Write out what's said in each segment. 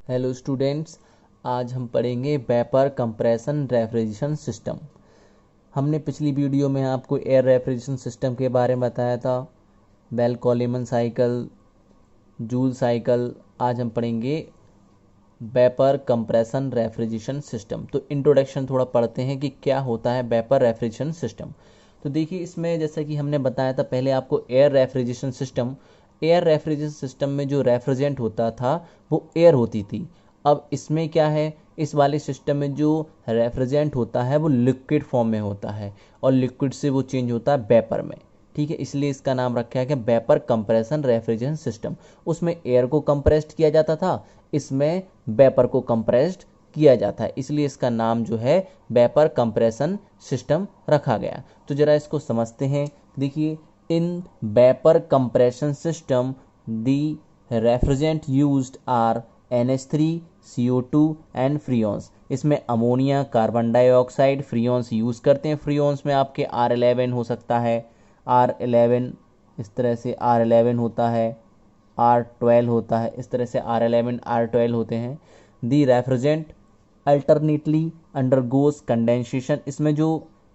Hello students, आज हम पढ़ेंगे वेपर कंप्रेशन रेफ्रिजरेशन सिस्टम। हमने पिछली वीडियो में आपको एयर रेफ्रिजरेशन सिस्टम के बारे में बताया था, बेल कॉलिमन साइकिल, जूल साइकिल। आज हम पढ़ेंगे वेपर कंप्रेशन रेफ्रिजरेशन सिस्टम। तो इंट्रोडक्शन थोड़ा पढ़ते हैं कि क्या होता है वेपर रेफ्रिजरेशन सिस्टम। तो देखिए, इसमें जैसा कि हमने बताया था पहले आपको, एयर रेफ्रिजरेशन सिस्टम में जो रेफ्रिजरेंट होता था वो एयर होती थी। अब इसमें क्या है, इस वाले सिस्टम में जो रेफ्रिजरेंट होता है वो लिक्विड फॉर्म में होता है और लिक्विड से वो चेंज होता है वेपर में। ठीक है, इसलिए इसका नाम रखा है कि वेपर कंप्रेशन रेफ्रिजरेशन सिस्टम। उसमें एयर को कंप्रेस्ड किया जाता था, इसमें वेपर को कंप्रेस्ड किया जाता है, इसलिए इसका नाम जो है वेपर कंप्रेशन सिस्टम रखा गया। तो जरा इसको समझते हैं। देखिए, in vapour compression system the refrigerant used are NH3, CO2 and freons. इसमें ammonia, carbon dioxide, freons use करते हैं। फ्रियोन्स में आपके R11 हो सकता है, R11, इस तरह से R11 होता है, R12 होता है, इस तरह से R11 R12 होते हैं। दी रेफ्रिजरेंट अल्टरनेटली अंडरगोज कंडेंसेशन। इसमें जो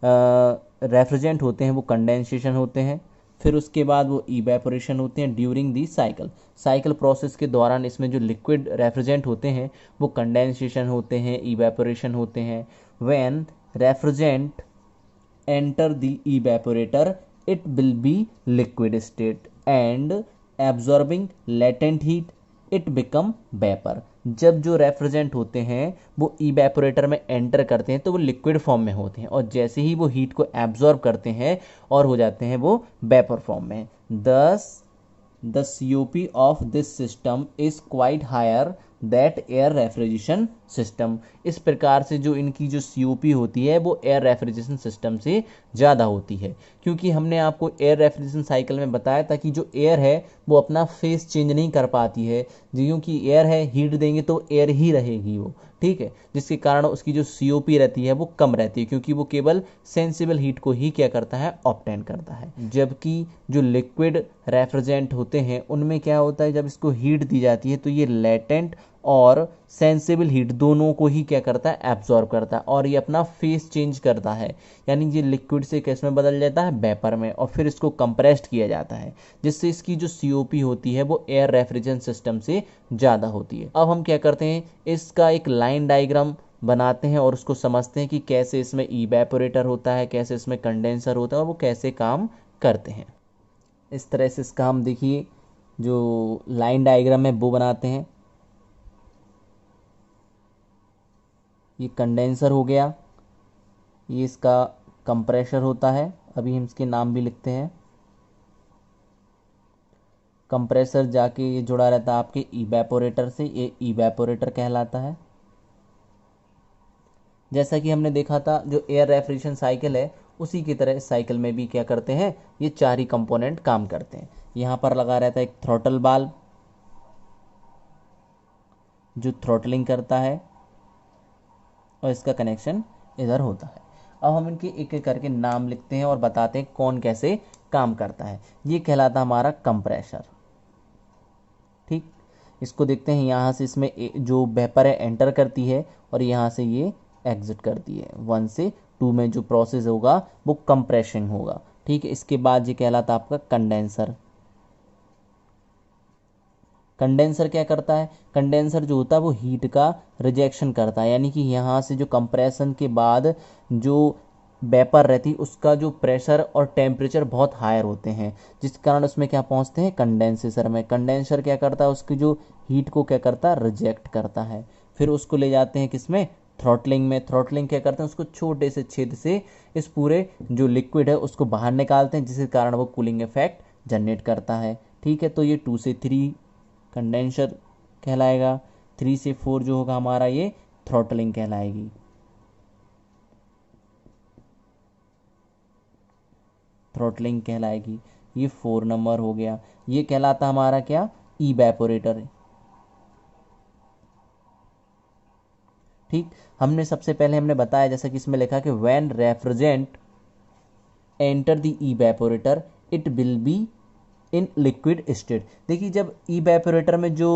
रेफ्रिजरेंट होते हैं वो कंडेंसेशन होते हैं, फिर उसके बाद वो इवेपोरेशन होते हैं ड्यूरिंग दी साइकिल प्रोसेस के दौरान। इसमें जो लिक्विड रेफ्रिजरेंट होते हैं वो कंडेंसेशन होते हैं, इवेपोरेशन होते हैं। When refrigerant enter the evaporator, it will be liquid state and absorbing latent heat, it become vapor। जब जो रेफ्रिजरेंट होते हैं वो इवेपोरेटर में एंटर करते हैं तो वो लिक्विड फॉर्म में होते हैं, और जैसे ही वो हीट को एब्जॉर्ब करते हैं और हो जाते हैं वो वेपर फॉर्म में। दस the COP of this system is quite higher that air refrigeration system। इस प्रकार से जो इनकी जो COP होती है वो एयर रेफ्रिजरेशन सिस्टम से ज़्यादा होती है, क्योंकि हमने आपको एयर रेफ्रिजरेशन साइकिल में बताया था कि जो एयर है वो अपना फेस चेंज नहीं कर पाती है, क्योंकि एयर है, हीट देंगे तो एयर ही रहेगी वो। ठीक है, जिसके कारण उसकी जो COP रहती है वो कम रहती है, क्योंकि वो केवल सेंसिबल हीट को ही क्या करता है, ऑब्टेन करता है। जबकि जो लिक्विड रेफ्रिजरेंट होते हैं उनमें क्या होता है, जब इसको हीट दी जाती है तो ये लेटेंट और सेंसिबल हीट दोनों को ही क्या करता है, एब्जॉर्ब करता है, और ये अपना फेस चेंज करता है, यानी ये लिक्विड से किस में बदल जाता है, वेपर में, और फिर इसको कंप्रेस्ड किया जाता है, जिससे इसकी जो COP होती है वो एयर रेफ्रिजरेशन सिस्टम से ज़्यादा होती है। अब हम क्या करते हैं, इसका एक लाइन डायग्राम बनाते हैं और उसको समझते हैं कि कैसे इसमें इवेपोरेटर होता है, कैसे इसमें कंडेंसर होता है और वो कैसे काम करते हैं। इस तरह से इसका हम देखिए जो लाइन डायग्राम है वो बनाते हैं। ये कंडेंसर हो गया, ये इसका कंप्रेशर होता है, अभी हम इसके नाम भी लिखते हैं। कंप्रेसर जाके ये जुड़ा रहता है आपके इवेपोरेटर से, ये इवेपोरेटर कहलाता है। जैसा कि हमने देखा था जो एयर रेफ्रिजरेशन साइकिल है उसी की तरह इस साइकिल में भी क्या करते हैं, ये चार ही कंपोनेंट काम करते हैं। यहाँ पर लगा रहता है एक थ्रॉटल बाल्ब जो थ्रॉटलिंग करता है, और इसका कनेक्शन इधर होता है। अब हम इनके एक एक करके नाम लिखते हैं और बताते हैं कौन कैसे काम करता है। ये कहलाता हमारा कंप्रेशर। ठीक, इसको देखते हैं, यहाँ से इसमें जो वेपर है एंटर करती है और यहाँ से ये एग्जिट करती है। 1 से 2 में जो प्रोसेस होगा वो कंप्रेशन होगा। ठीक है, इसके बाद ये कहलाता आपका कंडेंसर। कंडेंसर क्या करता है, कंडेंसर जो होता है वो हीट का रिजेक्शन करता है, यानी कि यहाँ से जो कंप्रेशन के बाद जो वेपर रहती उसका जो प्रेशर और टेम्परेचर बहुत हायर होते हैं, जिस कारण उसमें क्या पहुँचते हैं, कंडेंसर में। कंडेंसर क्या करता है, उसकी जो हीट को क्या करता है, रिजेक्ट करता है। फिर उसको ले जाते हैं किसमें, थ्रॉटलिंग में। थ्रॉटलिंग क्या करते हैं, उसको छोटे से छेद से इस पूरे जो लिक्विड है उसको बाहर निकालते हैं, जिसके कारण वो कूलिंग इफेक्ट जनरेट करता है। ठीक है, तो ये 2 से 3 कंडेंसर कहलाएगा, 3 से 4 जो होगा हमारा ये थ्रॉटलिंग कहलाएगी। थ्रॉटलिंग कहलाएगी, ये 4 नंबर हो गया। ये कहलाता हमारा क्या, इवेपोरेटर। ठीक, हमने सबसे पहले हमने बताया जैसा कि इसमें लिखा कि when refrigerant enter the evaporator it will be in liquid state. देखिए, जब इवेपोरेटर में जो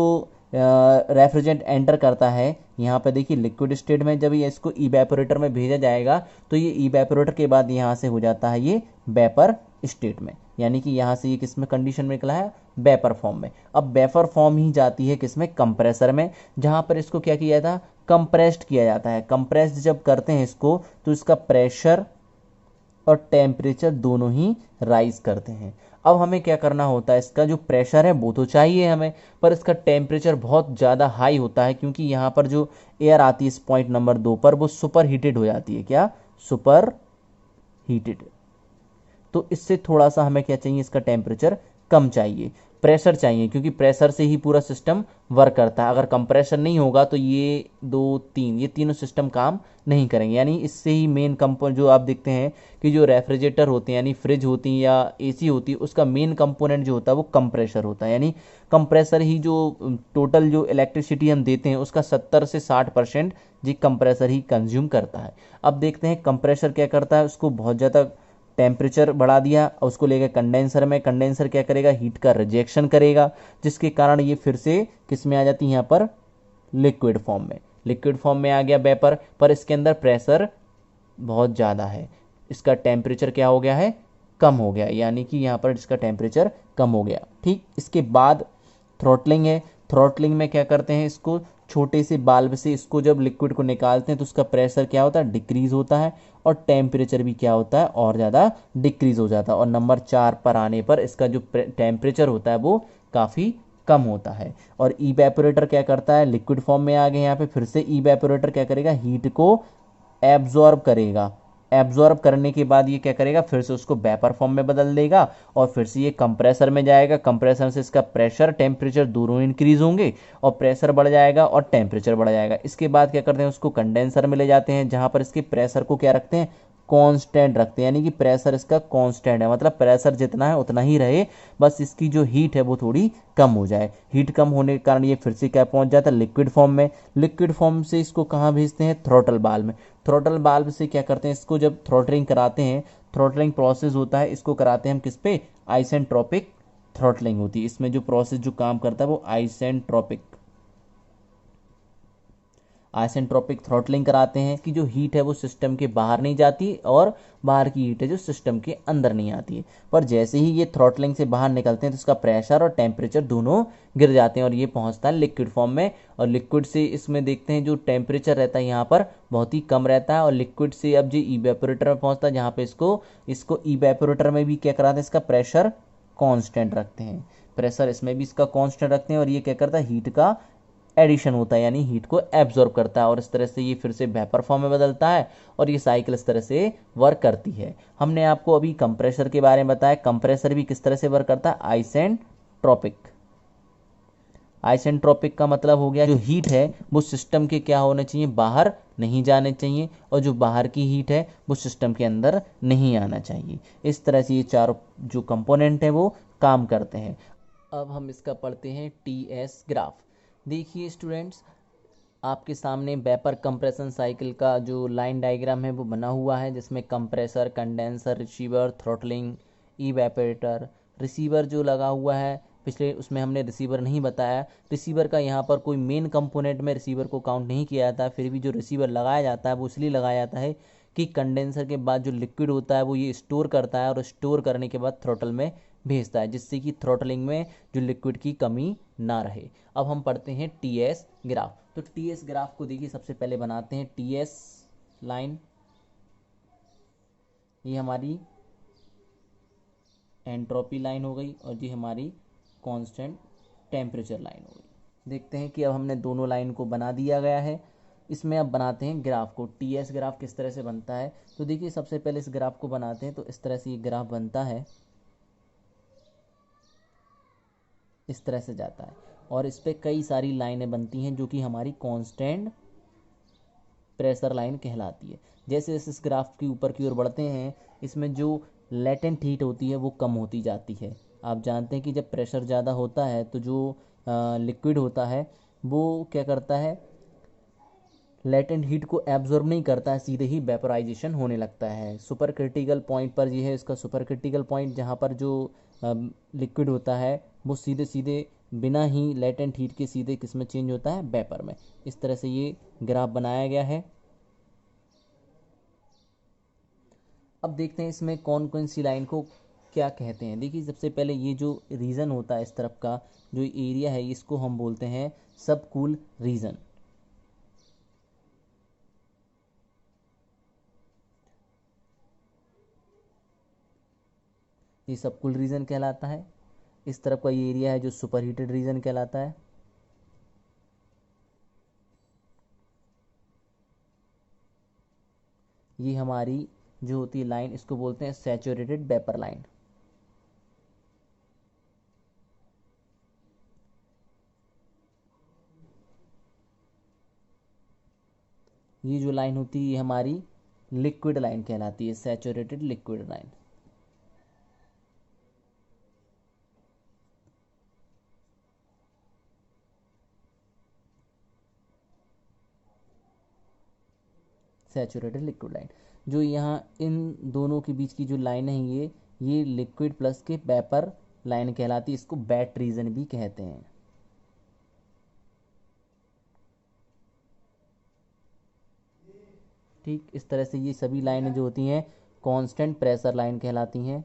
रेफ्रिजरेंट एंटर करता है यहाँ पे देखिए लिक्विड स्टेट में, जब ये इसको इवेपोरेटर में भेजा जाएगा तो ये इवेपोरेटर के बाद यहाँ से हो जाता है ये वेपर स्टेट में, यानी कि यहाँ से ये किस में कंडीशन में निकला है, वेपर फॉर्म में। अब वेपर फॉर्म ही जाती है किस में, कंप्रेसर में, जहाँ पर इसको क्या किया था, कंप्रेस्ड किया जाता है। कंप्रेस्ड जब करते हैं इसको तो इसका प्रेशर और टेम्परेचर दोनों ही राइज करते हैं। अब हमें क्या करना होता है, इसका जो प्रेशर है वो तो चाहिए हमें, पर इसका टेम्परेचर बहुत ज़्यादा हाई होता है, क्योंकि यहाँ पर जो एयर आती है इस पॉइंट नंबर 2 पर वो सुपर हीटेड हो जाती है। क्या, सुपर हीटेड। तो इससे थोड़ा सा हमें क्या चाहिए, इसका टेम्परेचर कम चाहिए, प्रेशर चाहिए, क्योंकि प्रेशर से ही पूरा सिस्टम वर्क करता है। अगर कंप्रेशर नहीं होगा तो ये ये तीनों सिस्टम काम नहीं करेंगे। यानी इससे ही मेन कंपोनेंट जो आप देखते हैं कि जो रेफ्रिजरेटर होते हैं, यानी फ्रिज होती है या एसी होती है, उसका मेन कंपोनेंट जो होता है वो कंप्रेशर होता है। यानी कंप्रेसर ही जो टोटल जो इलेक्ट्रिसिटी हम देते हैं उसका 70 से 60% जी कंप्रेसर ही कंज्यूम करता है। अब देखते हैं कंप्रेसर क्या करता है, उसको बहुत ज़्यादा टेम्परेचर बढ़ा दिया और उसको लेकर कंडेंसर में, कंडेंसर क्या करेगा, हीट का रिजेक्शन करेगा, जिसके कारण ये फिर से किस में आ जाती है, यहाँ पर लिक्विड फॉर्म में। लिक्विड फॉर्म में आ गया वेपर, पर इसके अंदर प्रेशर बहुत ज़्यादा है, इसका टेम्परेचर क्या हो गया है, कम हो गया, यानी कि यहाँ पर इसका टेम्परेचर कम हो गया। ठीक, इसके बाद थ्रॉटलिंग है। थ्रॉटलिंग में क्या करते हैं, इसको छोटे से बाल्ब से इसको जब लिक्विड को निकालते हैं तो उसका प्रेशर क्या होता है, डिक्रीज होता है, और टेम्परेचर भी क्या होता है, और ज़्यादा डिक्रीज हो जाता है। और नंबर 4 पर आने पर इसका जो टेम्परेचर होता है वो काफ़ी कम होता है। और इवेपोरेटर क्या करता है, लिक्विड फॉर्म में आ गए यहाँ पे, फिर से इवेपोरेटर क्या करेगा, हीट को एब्जॉर्ब करेगा। एब्जॉर्ब करने के बाद ये क्या करेगा, फिर से उसको वेपर फॉर्म में बदल देगा, और फिर से ये कंप्रेसर में जाएगा। कंप्रेसर से इसका प्रेशर टेम्परेचर दोनों इंक्रीज होंगे, और प्रेशर बढ़ जाएगा और टेम्परेचर बढ़ जाएगा। इसके बाद क्या करते हैं, उसको कंडेंसर में ले जाते हैं, जहाँ पर इसके प्रेशर को क्या रखते हैं, कांस्टेंट रखते हैं, यानी कि प्रेशर इसका कांस्टेंट है, मतलब प्रेशर जितना है उतना ही रहे, बस इसकी जो हीट है वो थोड़ी कम हो जाए। हीट कम होने के कारण ये फिर से क्या पहुंच जाता है, लिक्विड फॉर्म में। लिक्विड फॉर्म से इसको कहाँ भेजते हैं, थ्रॉटल बाल्ब में। थ्रॉटल बाल्ब से क्या करते हैं, इसको जब थ्रॉटलिंग कराते हैं, थ्रॉटलिंग प्रोसेस होता है, इसको कराते हैं हम किस पे, आइसेंट्रोपिक थ्रॉटलिंग होती है। इसमें जो प्रोसेस जो काम करता है वो आइसेंट्रोपिक थ्रॉटलिंग कराते हैं, कि जो हीट है वो सिस्टम के बाहर नहीं जाती, और बाहर की हीट है जो सिस्टम के अंदर नहीं आती है। पर जैसे ही ये थ्रॉटलिंग से बाहर निकलते हैं तो इसका प्रेशर और टेम्परेचर दोनों गिर जाते हैं, और ये पहुंचता है लिक्विड फॉर्म में। और लिक्विड से इसमें देखते हैं जो टेम्परेचर रहता है यहाँ पर बहुत ही कम रहता है, और लिक्विड से अब जो इवेपोरेटर में पहुँचता है, जहाँ पे इसको इवेपोरेटर में भी क्या कराते हैं, इसका प्रेशर कांस्टेंट रखते हैं। प्रेशर इसमें भी इसका कांस्टेंट रखते हैं, और ये क्या करता है, हीट का एडिशन होता है, यानी हीट को एब्जॉर्ब करता है, और इस तरह से ये फिर से वेपर फॉर्म में बदलता है, और ये साइकिल इस तरह से वर्क करती है। हमने आपको अभी कंप्रेसर के बारे में बताया, कंप्रेसर भी किस तरह से वर्क करता है, आइसेंट्रोपिक। आइसेंट्रोपिक का मतलब हो गया जो हीट है वो सिस्टम के क्या होने चाहिए, बाहर नहीं जाने चाहिए, और जो बाहर की हीट है वो सिस्टम के अंदर नहीं आना चाहिए। इस तरह से ये चारों जो कंपोनेंट है वो काम करते हैं। अब हम इसका पढ़ते हैं टीएस ग्राफ। देखिए स्टूडेंट्स, आपके सामने वेपर कंप्रेशन साइकिल का जो लाइन डायग्राम है वो बना हुआ है, जिसमें compressor, condenser, receiver, throttling, evaporator. Receiver जो लगा हुआ है, पिछले उसमें हमने रिसीवर नहीं बताया, रिसीवर का यहाँ पर कोई मेन कंपोनेंट में रिसीवर को काउंट नहीं किया जाता है, फिर भी जो रिसीवर लगाया जाता है वो इसलिए लगाया जाता है कि कंडेंसर के बाद जो लिक्विड होता है वो ये स्टोर करता है, और स्टोर करने के बाद थ्रॉटल में भेजता है, जिससे कि थ्रॉटलिंग में जो लिक्विड की कमी ना रहे। अब हम पढ़ते हैं टीएस ग्राफ। तो टीएस ग्राफ को देखिए, सबसे पहले बनाते हैं टीएस लाइन, ये हमारी एंट्रोपी लाइन हो गई, और ये हमारी कांस्टेंट टेम्परेचर लाइन हो गई। देखते हैं कि अब हमने दोनों लाइन को बना दिया गया है। इसमें अब बनाते हैं ग्राफ को। टीएस ग्राफ किस तरह से बनता है, तो देखिए सबसे पहले इस ग्राफ को बनाते हैं, तो इस तरह से ये ग्राफ बनता है, इस तरह से जाता है, और इस पर कई सारी लाइनें बनती हैं जो कि हमारी कांस्टेंट प्रेशर लाइन कहलाती है। जैसे जैसे इस ग्राफ के ऊपर की ओर बढ़ते हैं, इसमें जो लेटेंट हीट होती है वो कम होती जाती है। आप जानते हैं कि जब प्रेशर ज़्यादा होता है तो जो लिक्विड होता है वो क्या करता है, लेटेंट हीट को एब्जॉर्ब नहीं करता है, सीधे ही वेपोराइजेशन होने लगता है। सुपर क्रिटिकल पॉइंट पर ये है इसका सुपर क्रिटिकल पॉइंट, जहाँ पर जो लिक्विड होता है वो सीधे सीधे बिना ही लेटेंट हीट के सीधे किस में चेंज होता है, वेपर में। इस तरह से ये ग्राफ बनाया गया है। अब देखते हैं इसमें कौन कौन सी लाइन को क्या कहते हैं। देखिए सबसे पहले ये जो रीजन होता है इस तरफ का जो एरिया है इसको हम बोलते हैं सब कूल रीजन। ये सब कूल रीजन कहलाता है। इस तरफ का ये एरिया है जो सुपर हीटेड रीजन कहलाता है। ये हमारी जो होती है लाइन इसको बोलते हैं सैचुरेटेड वेपर लाइन। ये जो लाइन होती है ये हमारी लिक्विड लाइन कहलाती है, saturated liquid line. Saturated liquid line जो यहाँ इन दोनों के बीच की जो लाइन है ये लिक्विड प्लस के वेपर लाइन कहलाती है। इसको वेट रीजन भी कहते हैं। ठीक इस तरह से ये सभी लाइनें जो होती हैं कांस्टेंट प्रेशर लाइन कहलाती हैं।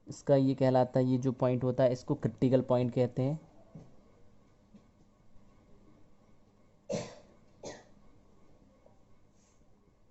इसका ये कहलाता है ये जो पॉइंट होता है इसको क्रिटिकल पॉइंट कहते हैं।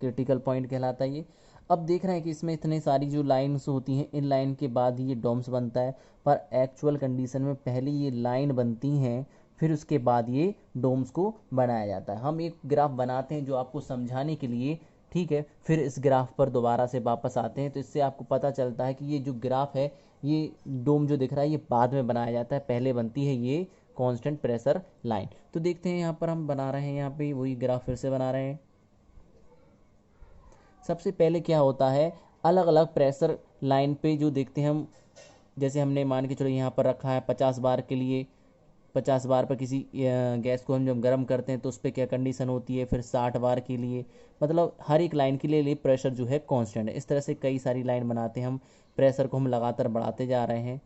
क्रिटिकल पॉइंट कहलाता है ये। अब देख रहे हैं कि इसमें इतने सारी जो लाइन्स होती हैं इन लाइन के बाद ये डोम्स बनता है, पर एक्चुअल कंडीशन में पहले ये लाइन बनती हैं फिर उसके बाद ये डोम्स को बनाया जाता है। हम एक ग्राफ बनाते हैं जो आपको समझाने के लिए, ठीक है, फिर इस ग्राफ पर दोबारा से वापस आते हैं तो इससे आपको पता चलता है कि ये जो ग्राफ है ये डोम जो दिख रहा है ये बाद में बनाया जाता है, पहले बनती है ये कांस्टेंट प्रेशर लाइन। तो देखते हैं यहाँ पर हम बना रहे हैं, यहाँ पे वही ग्राफ फिर से बना रहे हैं। सबसे पहले क्या होता है अलग अलग प्रेशर लाइन पे जो देखते हैं हम, जैसे हमने मान के चलो यहाँ पर रखा है 50 बार के लिए, 50 बार पर किसी गैस को हम जब गर्म करते हैं तो उस पर क्या कंडीशन होती है, फिर 60 बार के लिए, मतलब हर एक लाइन के लिए प्रेशर जो है कांस्टेंट है। इस तरह से कई सारी लाइन बनाते हैं हम, प्रेशर को हम लगातार बढ़ाते जा रहे हैं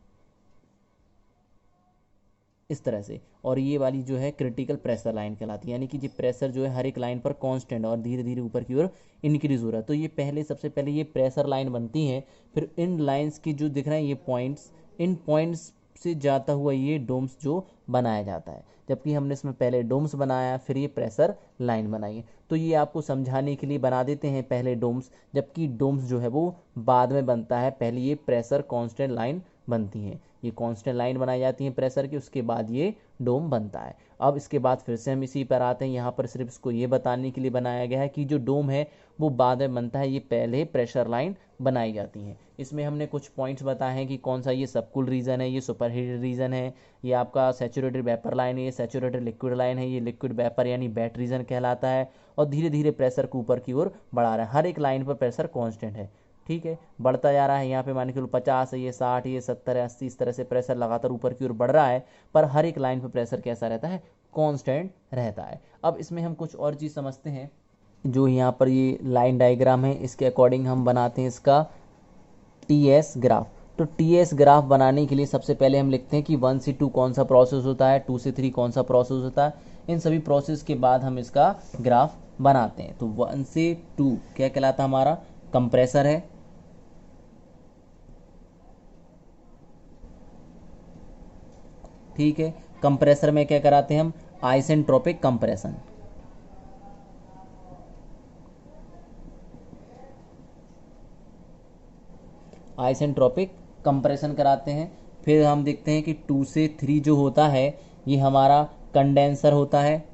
इस तरह से। और ये वाली जो है क्रिटिकल प्रेशर लाइन कहलाती है, यानी कि ये प्रेशर जो है हर एक लाइन पर कांस्टेंट और धीरे धीरे ऊपर की ओर इंक्रीज हो रहा है। तो ये पहले सबसे पहले ये प्रेशर लाइन बनती है, फिर इन लाइंस की जो दिख रहे हैं ये पॉइंट्स, इन पॉइंट्स से जाता हुआ ये डोम्स जो बनाया जाता है। जबकि हमने इसमें पहले डोम्स बनाया फिर ये प्रेशर लाइन बनाई है। तो ये आपको समझाने के लिए बना देते हैं पहले डोम्स, जबकि डोम्स जो है वो बाद में बनता है, पहले ये प्रेशर कांस्टेंट लाइन बनती हैं। ये कांस्टेंट लाइन बनाई जाती है प्रेशर की, उसके बाद ये डोम बनता है। अब इसके बाद फिर से हम इसी पर आते हैं, यहाँ पर सिर्फ इसको ये बताने के लिए बनाया गया है कि जो डोम है वो बाद में बनता है, ये पहले प्रेशर लाइन बनाई जाती है। इसमें हमने कुछ पॉइंट्स बताए हैं कि कौन सा ये सबकूल रीजन है, ये सुपर हीटेड रीजन है, ये आपका सैचुरेटेड वेपर लाइन है, ये सैचुरेटेड लिक्विड लाइन है, ये लिक्विड वेपर यानी वेट रीजन कहलाता है। और धीरे धीरे प्रेशर को ऊपर की ओर बढ़ा रहा है, हर एक लाइन पर प्रेशर कॉन्स्टेंट है, ठीक है, बढ़ता जा रहा है। यहाँ पे मान के चलो 50 है, ये 60, ये 70 है, 80, इस तरह से प्रेशर लगातार ऊपर की ओर बढ़ रहा है, पर हर एक लाइन पे प्रेशर कैसा रहता है, कांस्टेंट रहता है। अब इसमें हम कुछ और चीज़ समझते हैं। जो यहाँ पर ये लाइन डायग्राम है इसके अकॉर्डिंग हम बनाते हैं इसका टीएस ग्राफ। तो टीएस ग्राफ बनाने के लिए सबसे पहले हम लिखते हैं कि 1 से 2 कौन सा प्रोसेस होता है, 2 से 3 कौन सा प्रोसेस होता है। इन सभी प्रोसेस के बाद हम इसका ग्राफ बनाते हैं। तो 1 से 2 क्या कहलाता है, हमारा कंप्रेसर है, ठीक है। कंप्रेसर में क्या कराते हैं हम, आइसेंट्रोपिक कंप्रेशन। आइसेंट्रोपिक कंप्रेशन कराते हैं। फिर हम देखते हैं कि 2 से 3 जो होता है ये हमारा कंडेंसर होता है,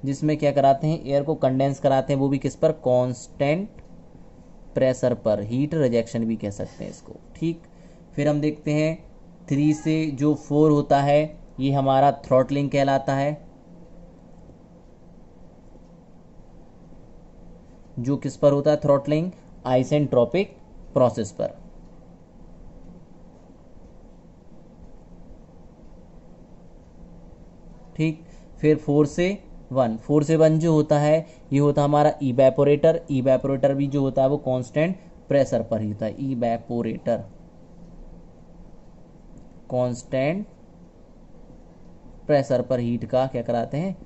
जिसमें क्या कराते हैं, एयर को कंडेंस कराते हैं, वो भी किस पर, कांस्टेंट प्रेशर पर, हीट रिजेक्शन भी कह सकते हैं इसको, ठीक। फिर हम देखते हैं 3 से जो 4 होता है ये हमारा थ्रॉटलिंग कहलाता है, जो किस पर होता है थ्रॉटलिंग, आइसेंट्रोपिक प्रोसेस पर, ठीक। फिर 4 से 1। 4 से 1 जो होता है ये होता है हमारा इवेपोरेटर। इवेपोरेटर भी जो होता है वो कांस्टेंट प्रेशर पर ही होता है। इवेपोरेटर कांस्टेंट प्रेशर पर हीट का क्या कराते हैं,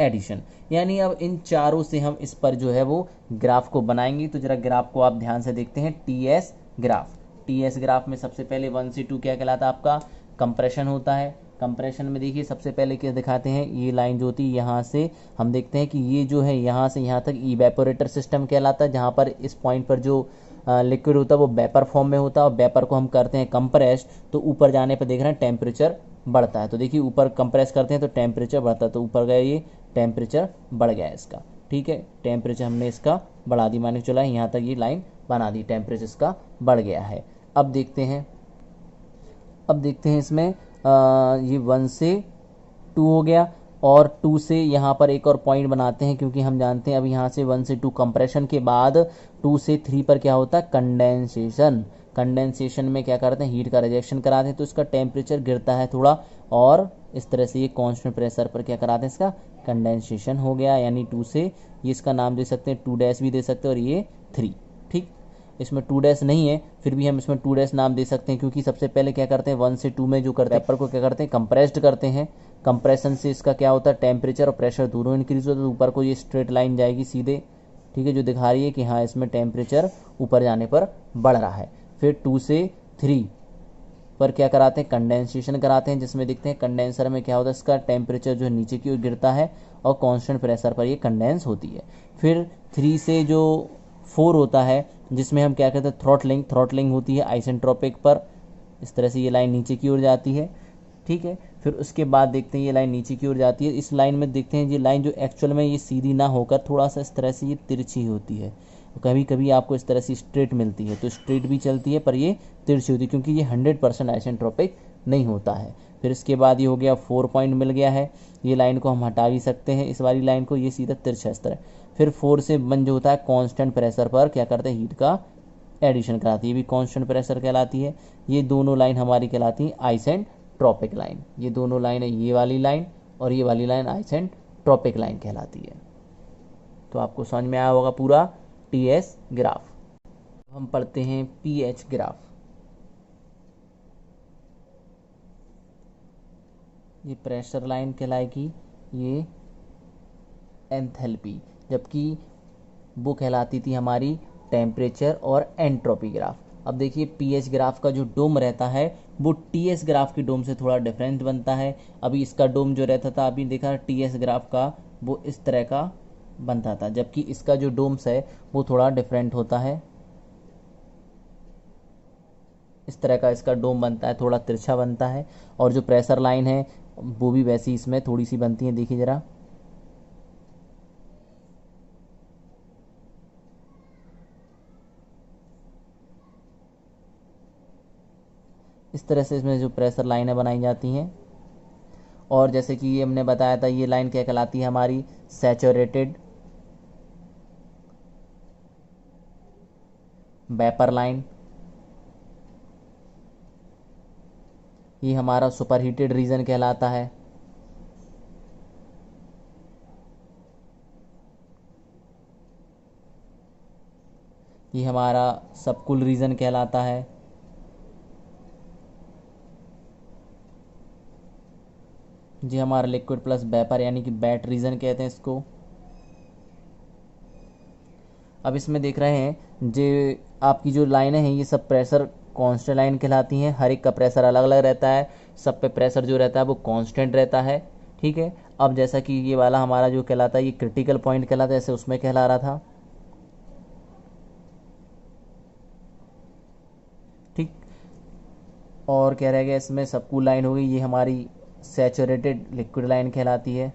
एडिशन। यानी अब इन चारों से हम इस पर जो है वो ग्राफ को बनाएंगे। तो जरा ग्राफ को आप ध्यान से देखते हैं। टीएस ग्राफ, टीएस ग्राफ में सबसे पहले 1 से 2 क्या कहलाता है आपका, कंप्रेशन होता है। कंप्रेशन में देखिए सबसे पहले क्या दिखाते हैं, ये लाइन जो होती है यहाँ से हम देखते हैं कि ये जो है यहाँ से यहाँ तक इवेपोरेटर सिस्टम कहलाता है, जहाँ पर इस पॉइंट पर जो लिक्विड होता है वो वेपर फॉर्म में होता है और वेपर को हम करते हैं कंप्रेस। तो ऊपर जाने पर देख रहे हैं टेम्परेचर बढ़ता है। तो देखिए ऊपर कंप्रेस करते हैं तो टेम्परेचर बढ़ता है, तो ऊपर गया ये टेम्परेचर बढ़ गया है इसका। ठीक है, टेम्परेचर हमने इसका बढ़ा दी, मान के चला यहाँ तक ये लाइन बना दी, टेम्परेचर इसका बढ़ गया है। अब देखते हैं इसमें ये 1 से 2 हो गया और 2 से यहाँ पर एक और पॉइंट बनाते हैं, क्योंकि हम जानते हैं अब यहाँ से 1 से 2 कंप्रेशन के बाद 2 से 3 पर क्या होता है, कंडेंसेशन। कंडेंसेशन में क्या करते हैं, हीट का रिजेक्शन कराते हैं, तो इसका टेम्परेचर गिरता है थोड़ा और इस तरह से ये कांस्टेंट प्रेशर पर क्या कराते हैं, इसका कंडेंसेशन हो गया। यानी 2 से ये इसका नाम दे सकते हैं 2 डैश भी दे सकते हैं और ये 3। ठीक, इसमें 2 डैश नहीं है फिर भी हम इसमें 2 डैश नाम दे सकते हैं, क्योंकि सबसे पहले क्या करते हैं 1 से 2 में जो करते हैं वेपर को क्या करते हैं, कंप्रेस्ड करते हैं। कंप्रेशन से इसका क्या होता है, टेम्परेचर और प्रेशर दोनों इंक्रीज होता है, तो ऊपर को ये स्ट्रेट लाइन जाएगी सीधे। ठीक है, जो दिखा रही है कि हाँ इसमें टेम्परेचर ऊपर जाने पर बढ़ रहा है। फिर 2 से 3 पर क्या कराते हैं, कंडेंसेशन कराते हैं, जिसमें देखते हैं कंडेंसर में क्या होता है, इसका टेम्परेचर जो है नीचे की ओर गिरता है और कांस्टेंट प्रेशर पर ये कंडेंस होती है। फिर 3 से जो 4 होता है जिसमें हम क्या कहते हैं, थ्रॉटलिंग। थ्रॉटलिंग होती है आइसेंट्रोपिक पर, इस तरह से ये लाइन नीचे की ओर जाती है। ठीक है, फिर उसके बाद देखते हैं ये लाइन नीचे की ओर जाती है। इस लाइन में देखते हैं ये लाइन जो एक्चुअल में ये सीधी ना होकर थोड़ा सा इस तरह से ये तिरछी होती है। कभी कभी आपको इस तरह से स्ट्रेट मिलती है, तो स्ट्रेट भी चलती है पर ये तिरछी होती है, क्योंकि ये 100% आइसेंट्रोपिक नहीं होता है। फिर इसके बाद ये हो गया 4 पॉइंट मिल गया है, ये लाइन को हम हटा भी सकते हैं, इस वाली लाइन को, ये सीधा तिरछा इस तरह। फिर 4 से 1 जो होता है कांस्टेंट प्रेशर पर क्या करते हैं, हीट का एडिशन कराती है, ये भी कांस्टेंट प्रेशर कहलाती है। ये दोनों लाइन हमारी कहलाती है आइसेंट्रोपिक लाइन। ये दोनों लाइन है, ये वाली लाइन और ये वाली लाइन आइसेंट्रोपिक लाइन कहलाती है। तो आपको समझ में आया होगा पूरा टीएस ग्राफ। हम पढ़ते हैं पीएच ग्राफ। ये प्रेशर लाइन कहलाएगी, ये एंथैल्पी, जबकि वो कहलाती थी हमारी टेम्परेचर और एंट्रोपी ग्राफ। अब देखिए पीएच ग्राफ का जो डोम रहता है वो टीएस ग्राफ के डोम से थोड़ा डिफरेंट बनता है। अभी इसका डोम जो रहता था, अभी देखा टीएस ग्राफ का, वो इस तरह का बनता था, जबकि इसका जो डोम्स है वो थोड़ा डिफरेंट होता है। इस तरह का इसका डोम बनता है, थोड़ा तिरछा बनता है। और जो प्रेशर लाइन है वो भी वैसी इसमें थोड़ी सी बनती है, देखिए ज़रा। इस तरह से इसमें जो प्रेशर लाइनें बनाई जाती हैं। और जैसे कि ये हमने बताया था, ये लाइन क्या कहलाती है हमारी, सैचुरेटेड वेपर लाइन। ये हमारा सुपरहीटेड रीजन कहलाता है। ये हमारा सबकूल रीजन कहलाता है। ये हमारा लिक्विड प्लस वेपर यानी कि वेट रीजन कहते हैं इसको। अब इसमें देख रहे हैं जो आपकी जो लाइनें हैं ये सब प्रेशर कांस्टेंट लाइन कहलाती हैं। हर एक का प्रेशर अलग अलग रहता है, सब पे प्रेशर जो रहता है वो कांस्टेंट रहता है। ठीक है, अब जैसा कि ये वाला हमारा जो कहलाता है ये क्रिटिकल पॉइंट कहलाता है, जैसे उसमें कहला रहा था। ठीक, और कह रह गया इसमें सबकूल लाइन हो गई, ये हमारी सैचुरेटेड लिक्विड लाइन कहलाती है।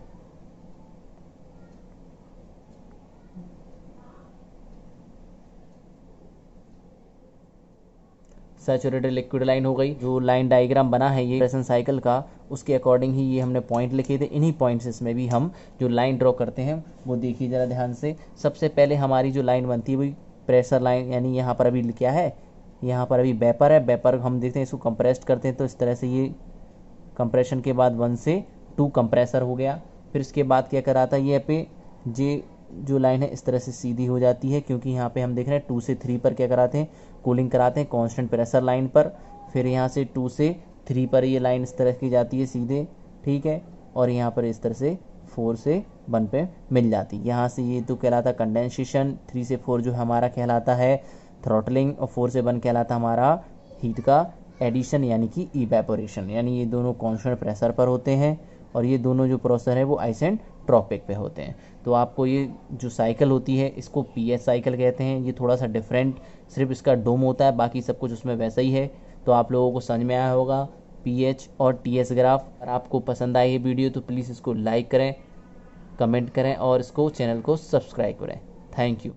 सैचुरेटेड लिक्विड लाइन हो गई। जो लाइन डायग्राम बना है ये प्रेशन साइकिल का, उसके अकॉर्डिंग ही ये हमने पॉइंट लिखे थे। इन्हीं पॉइंट्स में भी हम जो लाइन ड्रॉ करते हैं वो देखिए ज़रा ध्यान से। सबसे पहले हमारी जो लाइन बनती है वही प्रेशर लाइन, यानी यहाँ पर अभी क्या है, यहाँ पर अभी वेपर है। वेपर हम देखते हैं इसको कंप्रेस्ड करते हैं, तो इस तरह से ये कंप्रेशन के बाद 1 से 2 कंप्रेसर हो गया। फिर इसके बाद क्या कराता है, ये पे जे जो लाइन है इस तरह से सीधी हो जाती है, क्योंकि यहाँ पे हम देख रहे हैं 2 से 3 पर क्या कराते हैं, कूलिंग कराते हैं कांस्टेंट प्रेशर लाइन पर। फिर यहाँ से 2 से 3 पर ये लाइन इस तरह की जाती है सीधे, ठीक है, और यहाँ पर इस तरह से 4 से 1 पे मिल जाती है। यहाँ से ये तो कहलाता कंडेंसेशन, 3 से 4 जो हमारा कहलाता है थ्रॉटलिंग, और 4 से 1 कहलाता हमारा हीट का एडिशन यानी कि इवेपोरेशन। यानी ये दोनों कांस्टेंट प्रेशर पर होते हैं और ये दोनों जो प्रोसेसर है वो आइसेंट्रोपिक पे होते हैं। तो आपको ये जो साइकिल होती है इसको पीएच साइकिल कहते हैं। ये थोड़ा सा डिफरेंट, सिर्फ इसका डोम होता है, बाकी सब कुछ उसमें वैसा ही है। तो आप लोगों को समझ में आया होगा पीएच और टीएस ग्राफ। अगर आपको पसंद आई ये वीडियो तो प्लीज़ इसको लाइक करें, कमेंट करें और इसको चैनल को सब्सक्राइब करें। Thank you.